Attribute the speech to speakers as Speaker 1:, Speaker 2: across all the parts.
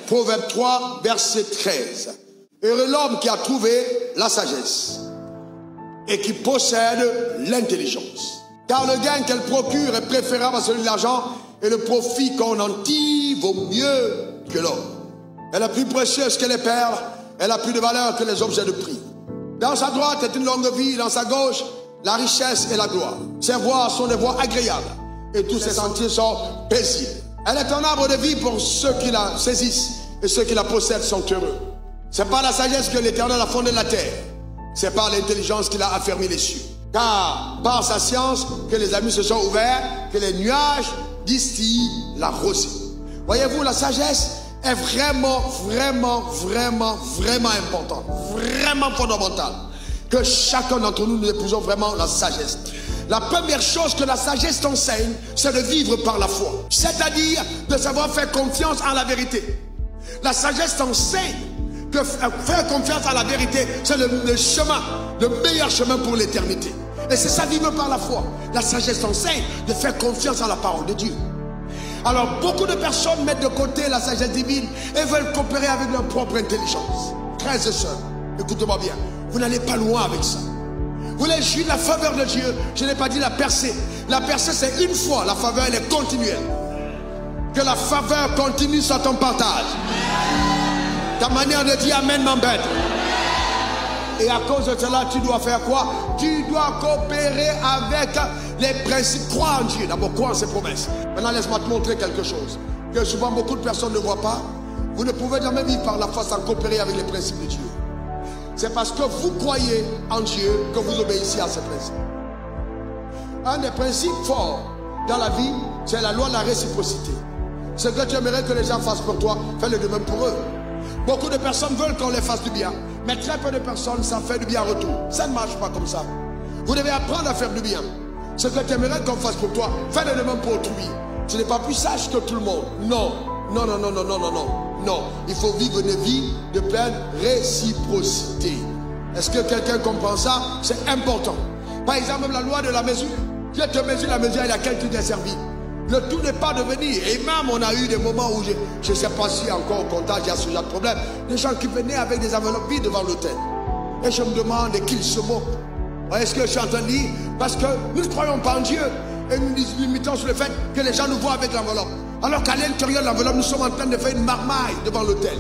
Speaker 1: Proverbe 3, verset 13. Heureux l'homme qui a trouvé la sagesse et qui possède l'intelligence. Car le gain qu'elle procure est préférable à celui de l'argent et le profit qu'on en tire vaut mieux que l'or. Elle est plus précieuse que les perles, elle a plus de valeur que les objets de prix. Dans sa droite est une longue vie, dans sa gauche, la richesse et la gloire. Ses voies sont des voies agréables et tous ses sentiers sont paisibles. Elle est un arbre de vie pour ceux qui la saisissent et ceux qui la possèdent sont heureux. C'est par la sagesse que l'Éternel a fondé la terre. C'est par l'intelligence qu'il a affermi les cieux. Car par sa science que les abîmes se sont ouverts, que les nuages distillent la rosée. Voyez-vous, la sagesse est vraiment importante, vraiment fondamentale. Que chacun d'entre nous, nous épousons vraiment la sagesse. La première chose que la sagesse t'enseigne, c'est de vivre par la foi. C'est-à-dire de savoir faire confiance en la vérité. La sagesse t'enseigne que faire confiance à la vérité, c'est le chemin, le meilleur chemin pour l'éternité. Et c'est ça, vivre par la foi. La sagesse t'enseigne de faire confiance à la parole de Dieu. Alors, beaucoup de personnes mettent de côté la sagesse divine et veulent coopérer avec leur propre intelligence. Frères et sœurs, écoutez-moi bien, vous n'allez pas loin avec ça. Vous voulez jouir la faveur de Dieu, je n'ai pas dit la percée. La percée, c'est une fois, la faveur, elle est continuelle. Que la faveur continue sur ton partage. Ta manière de dire Amen m'embête. Et à cause de cela, tu dois faire quoi? Tu dois coopérer avec les principes. Croire en Dieu. D'abord, croire en ses promesses. Maintenant, laisse-moi te montrer quelque chose que souvent beaucoup de personnes ne voient pas. Vous ne pouvez jamais vivre par la foi sans coopérer avec les principes de Dieu. C'est parce que vous croyez en Dieu que vous obéissez à ces principes. Un des principes forts dans la vie, c'est la loi de la réciprocité. Ce que tu aimerais que les gens fassent pour toi, fais-le de même pour eux. Beaucoup de personnes veulent qu'on les fasse du bien, mais très peu de personnes savent faire du bien en retour. Ça ne marche pas comme ça. Vous devez apprendre à faire du bien. Ce que tu aimerais qu'on fasse pour toi, fais-le de même pour autrui. Tu n'es pas plus sage que tout le monde. Non, non, non, non, non, non, non, non. Non, il faut vivre une vie de pleine réciprocité. Est-ce que quelqu'un comprend ça? C'est important. Par exemple, la loi de la mesure. Dieu te mesure la mesure à laquelle tu t'es servi. Le tout n'est pas de venir. Et même on a eu des moments où je ne sais pas si encore au comptage il y a ce genre de problème. Des gens qui venaient avec des enveloppes vides devant l'autel. Et je me demande qu'ils se moquent. Est-ce que je suis en train de dire? Parce que nous ne croyons pas en Dieu. Et nous nous limitons sur le fait que les gens nous voient avec l'enveloppe. Alors qu'à l'intérieur de l'enveloppe, nous sommes en train de faire une marmaille devant l'autel.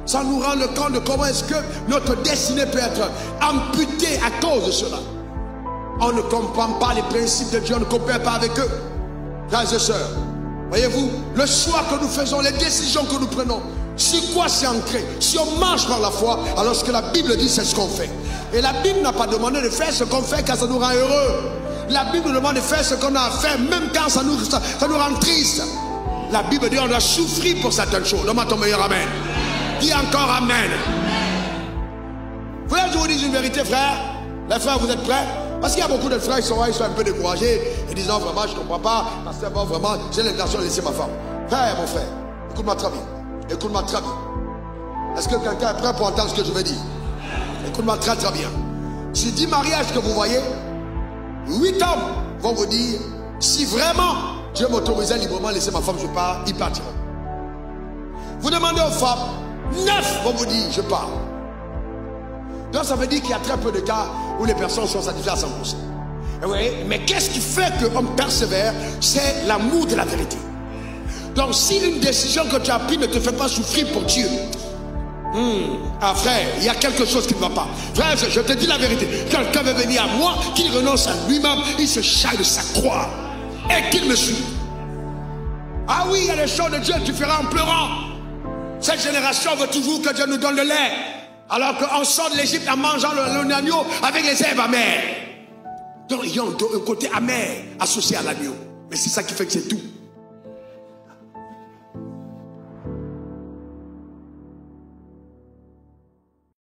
Speaker 1: Ça nous rend le compte de comment est-ce que notre destinée peut être amputée à cause de cela. On ne comprend pas les principes de Dieu, on ne coopère pas avec eux. Frères et sœurs, voyez-vous, le choix que nous faisons, les décisions que nous prenons, sur quoi c'est ancré? Si on marche par la foi, alors ce que la Bible dit, c'est ce qu'on fait. Et la Bible n'a pas demandé de faire ce qu'on fait car ça nous rend heureux. La Bible demande de faire ce qu'on a à faire, même quand ça nous rend triste. La Bible dit on doit souffrir pour certaines choses. Donne-moi ton meilleur amen. Dis encore amen. Vous voulez que je vous dise une vérité, frère? Les frères, vous êtes prêts? Parce qu'il y a beaucoup de frères qui sont un peu découragés et disent non, vraiment, je ne comprends pas. Parce que bon, vraiment, j'ai l'intention de laisser ma femme. Frère, mon frère, écoute-moi très bien. Écoute-moi très bien. Est-ce que quelqu'un est prêt pour entendre ce que je vais dire? Écoute-moi très très bien. Sur 10 mariages que vous voyez, 8 hommes vont vous dire si vraiment Dieu m'autorisait librement à laisser ma femme, je pars, il partira. Vous demandez aux femmes, 9 vont vous dire je pars. Donc ça veut dire qu'il y a très peu de cas où les personnes sont satisfaites à 100%. Et oui, mais qu'est-ce qui fait qu'on persévère? C'est l'amour de la vérité. Donc si une décision que tu as prise ne te fait pas souffrir pour Dieu, ah frère, il y a quelque chose qui ne va pas. Frère, je te dis la vérité. Quelqu'un veut venir à moi, qu'il renonce à lui-même, il se charge de sa croix et qu'il me suit. Ah oui, il y a les choses de Dieu, tu feras en pleurant. Cette génération veut toujours que Dieu nous donne le lait, alors qu'on sort de l'Égypte en mangeant l'agneau avec les herbes amères. Donc il y a un côté amer associé à l'agneau. Mais c'est ça qui fait que c'est tout.